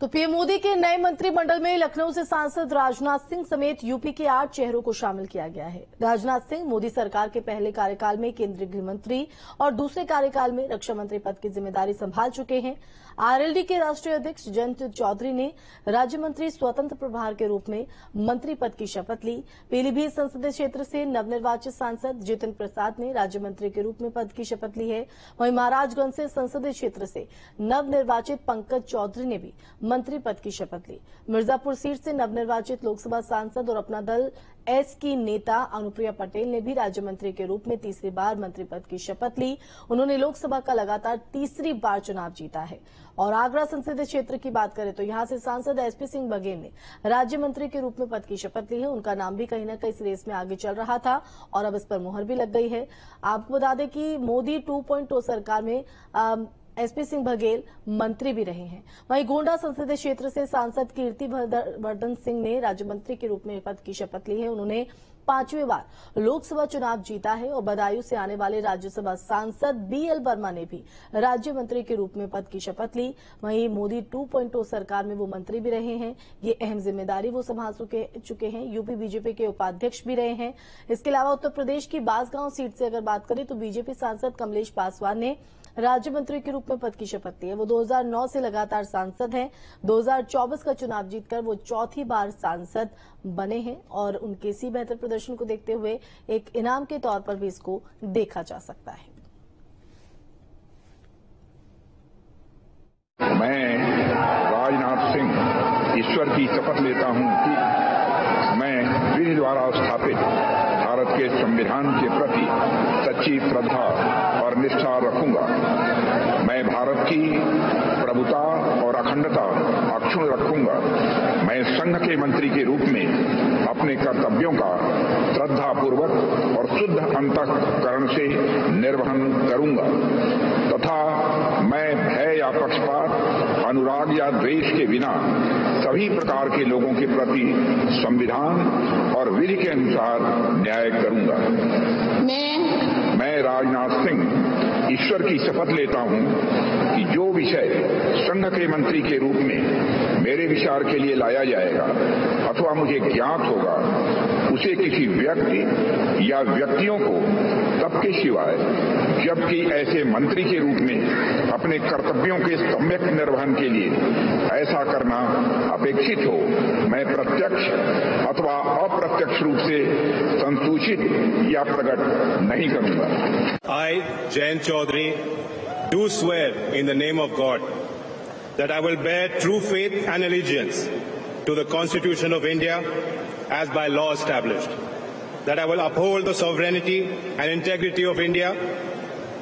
तो पीएम मोदी के नए मंत्रिमंडल में लखनऊ से सांसद राजनाथ सिंह समेत यूपी के 8 चेहरों को शामिल किया गया है। राजनाथ सिंह मोदी सरकार के पहले कार्यकाल में केंद्रीय गृह मंत्री और दूसरे कार्यकाल में रक्षा मंत्री पद की जिम्मेदारी संभाल चुके हैं। आरएलडी के राष्ट्रीय अध्यक्ष जयंत चौधरी ने राज्य मंत्री स्वतंत्र प्रभार के रूप में मंत्री पद की शपथ ली। पीलीभीत संसदीय क्षेत्र से नवनिर्वाचित सांसद जितिन प्रसाद ने राज्य मंत्री के रूप में पद की शपथ ली है। वहीं महाराजगंज से संसदीय क्षेत्र से नवनिर्वाचित पंकज चौधरी ने भी मंत्री पद की शपथ ली। मिर्जापुर सीट से नवनिर्वाचित लोकसभा सांसद और अपना दल एस की नेता अनुप्रिया पटेल ने भी राज्य मंत्री के रूप में तीसरी बार मंत्री पद की शपथ ली। उन्होंने लोकसभा का लगातार तीसरी बार चुनाव जीता है। और आगरा संसदीय क्षेत्र की बात करें तो यहां से सांसद एसपी सिंह बघेल ने राज्य मंत्री के रूप में पद की शपथ ली है। उनका नाम भी कहीं न कहीं इस रेस में आगे चल रहा था और अब इस पर मुहर भी लग गई है। आपको बता दें कि मोदी 2.0 सरकार में एसपी सिंह बघेल मंत्री भी रहे हैं। वहीं गोंडा संसदीय क्षेत्र से सांसद कीर्ति वर्धन सिंह ने राज्य मंत्री के रूप में पद की शपथ ली है। उन्होंने 5वीं बार लोकसभा चुनाव जीता है और बदायूं से आने वाले राज्यसभा सांसद बीएल वर्मा ने भी राज्य मंत्री के रूप में पद की शपथ ली। वहीं मोदी 2.0 सरकार में वो मंत्री भी रहे हैं। ये अहम जिम्मेदारी वो संभाल चुके हैं। यूपी बीजेपी के उपाध्यक्ष भी रहे हैं। इसके अलावा उत्तर प्रदेश की बांसगांव सीट से अगर बात करें तो बीजेपी सांसद कमलेश पासवान ने राज्य मंत्री के रूप में पद की शपथ ली है। वो 2009 से लगातार सांसद हैं। 2024 का चुनाव जीतकर वो चौथी बार सांसद बने हैं और उनके इसी बेहतर प्रदर्शन को देखते हुए एक इनाम के तौर पर भी इसको देखा जा सकता है। मैं राजनाथ सिंह ईश्वर की शपथ लेता हूं कि मैं विधि द्वारा स्थापित भारत के संविधान के प्रति सच्ची श्रद्धा और निष्ठा रखूंगा। मैं भारत की प्रभुता और अखंडता अक्षुण्ण रखूंगा। मैं संघ के मंत्री के रूप में अपने कर्तव्यों का श्रद्धापूर्वक और शुद्ध अंतःकरण से निर्वहन करूंगा तथा मैं भय या पक्षपात, अनुराग या द्वेष के बिना सभी प्रकार के लोगों के प्रति संविधान और विधि के अनुसार न्याय करूंगा। मैं राजनाथ सिंह ईश्वर की शपथ लेता हूं कि जो विषय संघ के मंत्री के रूप में मेरे विचार के लिए लाया जाएगा अथवा मुझे ज्ञात होगा उसे किसी व्यक्ति या व्यक्तियों को तब के सिवाय जबकि ऐसे मंत्री के रूप में अपने कर्तव्यों के सम्यक निर्वहन के लिए ऐसा करना अपेक्षित हो मैं प्रत्यक्ष अथवा अप्रत्यक्ष रूप से संसूचित या प्रकट नहीं करूंगा। I, Jayant Chaudhary, do swear in the name of God that I will bear true faith and allegiance to the Constitution of India as by law established, that I will uphold the sovereignty and integrity of India,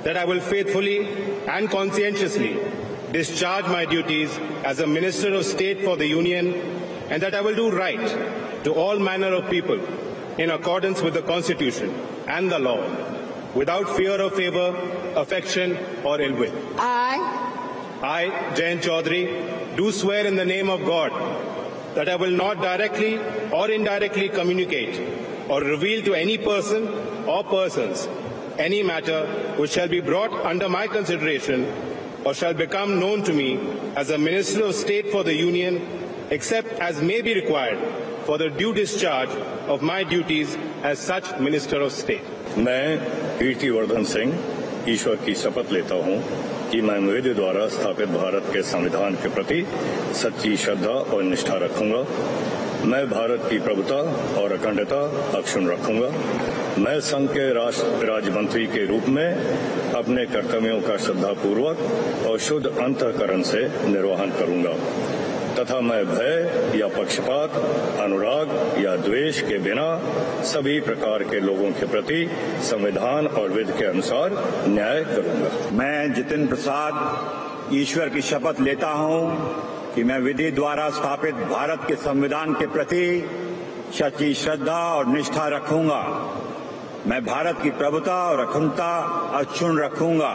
that I will faithfully and conscientiously discharge my duties as a Minister of State for the Union, and that I will do right to all manner of people in accordance with the Constitution and the law, without fear or favor, affection or ill will. I, Jayant Chaudhary, do swear in the name of God that I will not directly or indirectly communicate or reveal to any person or persons any matter which shall be brought under my consideration or shall become known to me as a Minister of State for the Union, except as may be required for the due discharge of my duties as such Minister of State. मैं कीर्ति वर्धन सिंह ईश्वर की शपथ लेता हूं कि मैं विधि द्वारा स्थापित भारत के संविधान के प्रति सच्ची श्रद्धा और निष्ठा रखूंगा। मैं भारत की प्रभुता और अखंडता अक्षुण्ण रखूंगा। मैं संघ के राज्य मंत्री के रूप में अपने कर्तव्यों का श्रद्धापूर्वक और शुद्ध अंतःकरण से निर्वहन करूंगा तथा मैं भय या पक्षपात, अनुराग या द्वेष के बिना सभी प्रकार के लोगों के प्रति संविधान और विधि के अनुसार न्याय करूंगा। मैं जितिन प्रसाद ईश्वर की शपथ लेता हूं कि मैं विधि द्वारा स्थापित भारत के संविधान के प्रति सच्ची श्रद्धा और निष्ठा रखूंगा। मैं भारत की प्रभुता और अखंडता अक्षुण्ण रखूंगा।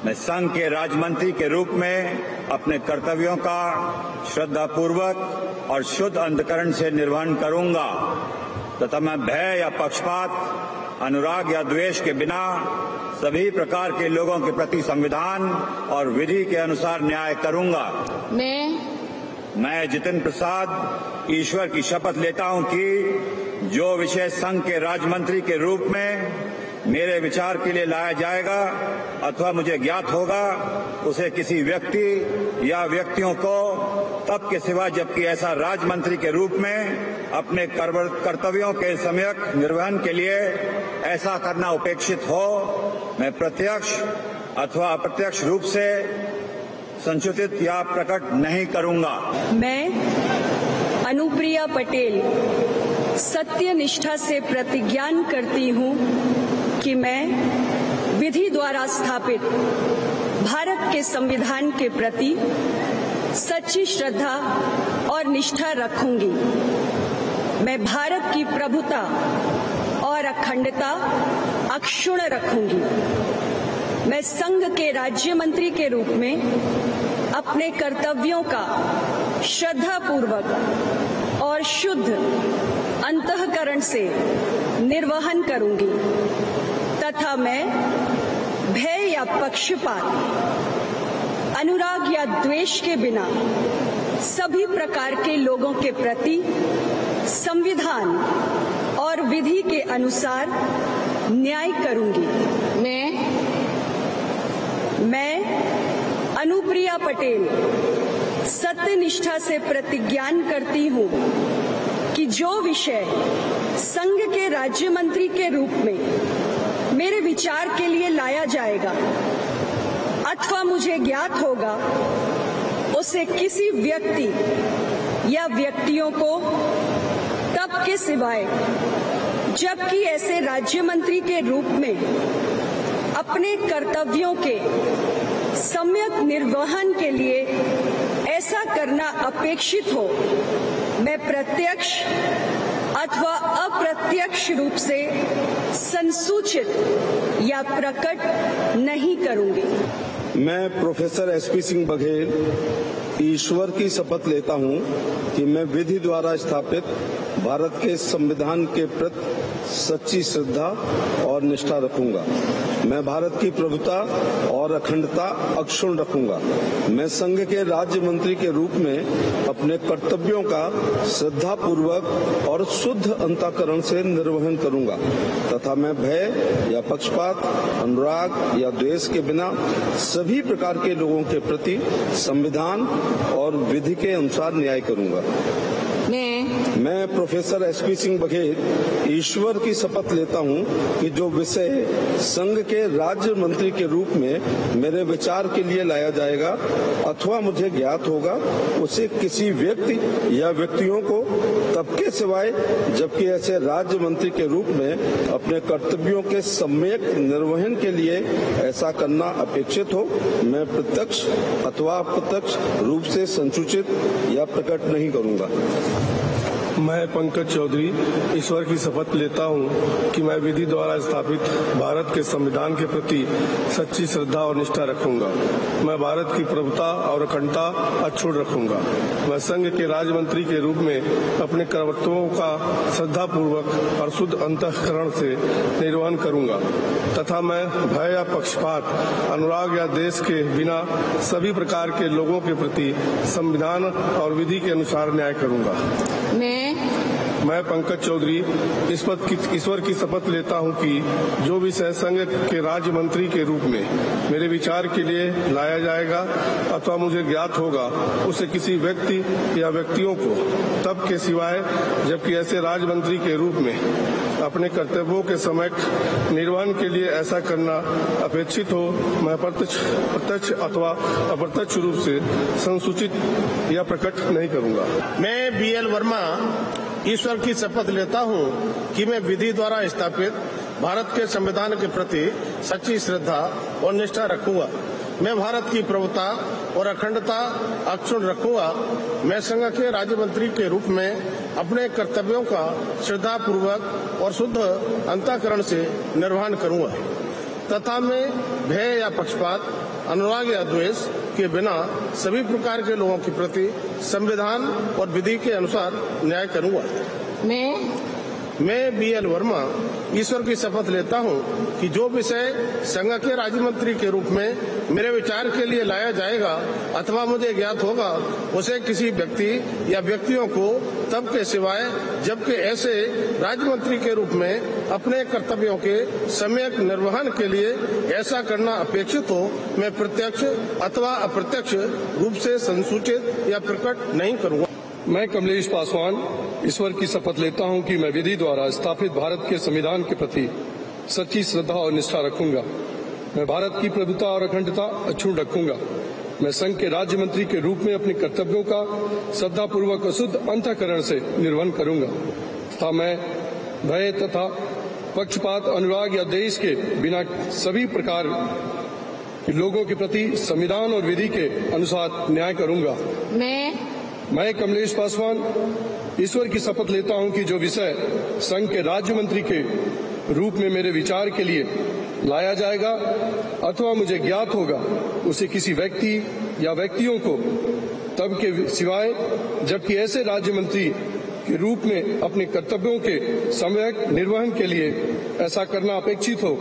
मैं संघ के राज्य मंत्री के रूप में अपने कर्तव्यों का श्रद्धापूर्वक और शुद्ध अंतःकरण से निर्वहन करूंगा तथा मैं भय या पक्षपात, अनुराग या द्वेष के बिना सभी प्रकार के लोगों के प्रति संविधान और विधि के अनुसार न्याय करूंगा। मैं जितेंद्र प्रसाद ईश्वर की शपथ लेता हूं कि जो विषय संघ के राज्य मंत्री के रूप में मेरे विचार के लिए लाया जाएगा अथवा मुझे ज्ञात होगा उसे किसी व्यक्ति या व्यक्तियों को तब के सिवा जबकि ऐसा राज्य मंत्री के रूप में अपने कर्तव्यों के सम्यक निर्वहन के लिए ऐसा करना उपेक्षित हो मैं प्रत्यक्ष अथवा अप्रत्यक्ष रूप से संसूचित या प्रकट नहीं करूंगा। मैं अनुप्रिया पटेल सत्य निष्ठा से प्रतिज्ञान करती हूं कि मैं विधि द्वारा स्थापित भारत के संविधान के प्रति सच्ची श्रद्धा और निष्ठा रखूंगी। मैं भारत की प्रभुता और अखंडता अक्षुण्ण रखूंगी। मैं संघ के राज्य मंत्री के रूप में अपने कर्तव्यों का श्रद्धापूर्वक और शुद्ध अंतःकरण से निर्वहन करूंगी तथा मैं भय या पक्षपात, अनुराग या द्वेष के बिना सभी प्रकार के लोगों के प्रति संविधान और विधि के अनुसार न्याय करूंगी। मैं अनुप्रिया पटेल सत्यनिष्ठा से प्रतिज्ञान करती हूं कि जो विषय संघ के राज्य मंत्री के रूप में मेरे विचार के लिए लाया जाएगा अथवा मुझे ज्ञात होगा उसे किसी व्यक्ति या व्यक्तियों को तब के सिवाय जबकि ऐसे राज्य मंत्री के रूप में अपने कर्तव्यों के सम्यक निर्वहन के लिए ऐसा करना अपेक्षित हो मैं प्रत्यक्ष अथवा अप्रत्यक्ष रूप से संसूचित या प्रकट नहीं करूंगी। मैं प्रोफेसर एसपी सिंह बघेल ईश्वर की शपथ लेता हूं कि मैं विधि द्वारा स्थापित भारत के संविधान के प्रति सच्ची श्रद्धा और निष्ठा रखूंगा। मैं भारत की प्रभुता और अखंडता अक्षुण्ण रखूंगा। मैं संघ के राज्य मंत्री के रूप में अपने कर्तव्यों का श्रद्धापूर्वक और शुद्ध अंतःकरण से निर्वहन करूंगा तथा मैं भय या पक्षपात, अनुराग या द्वेष के बिना सभी प्रकार के लोगों के प्रति संविधान और विधि के अनुसार न्याय करूंगा। मैं प्रोफेसर एसपी सिंह बघेल ईश्वर की शपथ लेता हूं कि जो विषय संघ के राज्य मंत्री के रूप में मेरे विचार के लिए लाया जाएगा अथवा मुझे ज्ञात होगा उसे किसी व्यक्ति या व्यक्तियों को तब के सिवाय जबकि ऐसे राज्य मंत्री के रूप में अपने कर्तव्यों के सम्यक निर्वहन के लिए ऐसा करना अपेक्षित हो मैं प्रत्यक्ष अथवा अप्रत्यक्ष रूप से संसूचित या प्रकट नहीं करूंगा। मैं पंकज चौधरी ईश्वर की शपथ लेता हूं कि मैं विधि द्वारा स्थापित भारत के संविधान के प्रति सच्ची श्रद्धा और निष्ठा रखूंगा। मैं भारत की प्रभुता और अखंडता अक्षुण्ण रखूंगा। मैं संघ के राज्य मंत्री के रूप में अपने कर्तव्यों का श्रद्धापूर्वक और शुद्ध अंतःकरण से निर्वहन करूंगा तथा मैं भय या पक्षपात, अनुराग या देश के बिना सभी प्रकार के लोगों के प्रति संविधान और विधि के अनुसार न्याय करूंगा। मैं पंकज चौधरी ईश्वर की शपथ लेता हूं कि जो विषय संघ के राज्य मंत्री के रूप में मेरे विचार के लिए लाया जाएगा अथवा मुझे ज्ञात होगा उसे किसी व्यक्ति या व्यक्तियों को तब के सिवाय जबकि ऐसे राज्य मंत्री के रूप में अपने कर्तव्यों के समय निर्वहन के लिए ऐसा करना अपेक्षित हो मैं प्रत्यक्ष अथवा अप्रत्यक्ष रूप से संसूचित या प्रकट नहीं करूंगा। मैं BL वर्मा ईश्वर की शपथ लेता हूं कि मैं विधि द्वारा स्थापित भारत के संविधान के प्रति सच्ची श्रद्धा और निष्ठा रखूंगा। मैं भारत की प्रभुता और अखंडता अक्षुण्ण रखूंगा। मैं संघ के राज्य मंत्री के रूप में अपने कर्तव्यों का श्रद्धापूर्वक और शुद्ध अंतःकरण से निर्वहन करूंगा तथा मैं भय या पक्षपात, अनुराग या द्वेष के बिना सभी प्रकार के लोगों के प्रति संविधान और विधि के अनुसार न्याय करूंगा। मैं BL वर्मा ईश्वर की शपथ लेता हूं कि जो विषय संघ के राज्य मंत्री के रूप में मेरे विचार के लिए लाया जाएगा अथवा मुझे ज्ञात होगा उसे किसी व्यक्ति या व्यक्तियों को तब के सिवाय जबकि ऐसे राज्य मंत्री के रूप में अपने कर्तव्यों के सम्यक निर्वहन के लिए ऐसा करना अपेक्षित हो मैं प्रत्यक्ष अथवा अप्रत्यक्ष रूप से संसूचित या प्रकट नहीं करूंगा। मैं कमलेश पासवान ईश्वर की शपथ लेता हूं कि मैं विधि द्वारा स्थापित भारत के संविधान के प्रति सच्ची श्रद्धा और निष्ठा रखूंगा। मैं भारत की प्रभुता और अखंडता अक्षुण्ण रखूंगा। मैं संघ के राज्य मंत्री के रूप में अपने कर्तव्यों का श्रद्धापूर्वक शुद्ध अंतःकरण से निर्वहन करूंगा तथा मैं भय तथा पक्षपात अनुराग या देश के बिना सभी प्रकार के लोगों के प्रति संविधान और विधि के अनुसार न्याय करूंगा। मैं कमलेश पासवान ईश्वर की शपथ लेता हूं कि जो विषय संघ के राज्य मंत्री के रूप में मेरे विचार के लिए लाया जाएगा अथवा मुझे ज्ञात होगा उसे किसी व्यक्ति या व्यक्तियों को तब के सिवाय जबकि ऐसे राज्य मंत्री के रूप में अपने कर्तव्यों के सम्यक निर्वहन के लिए ऐसा करना अपेक्षित हो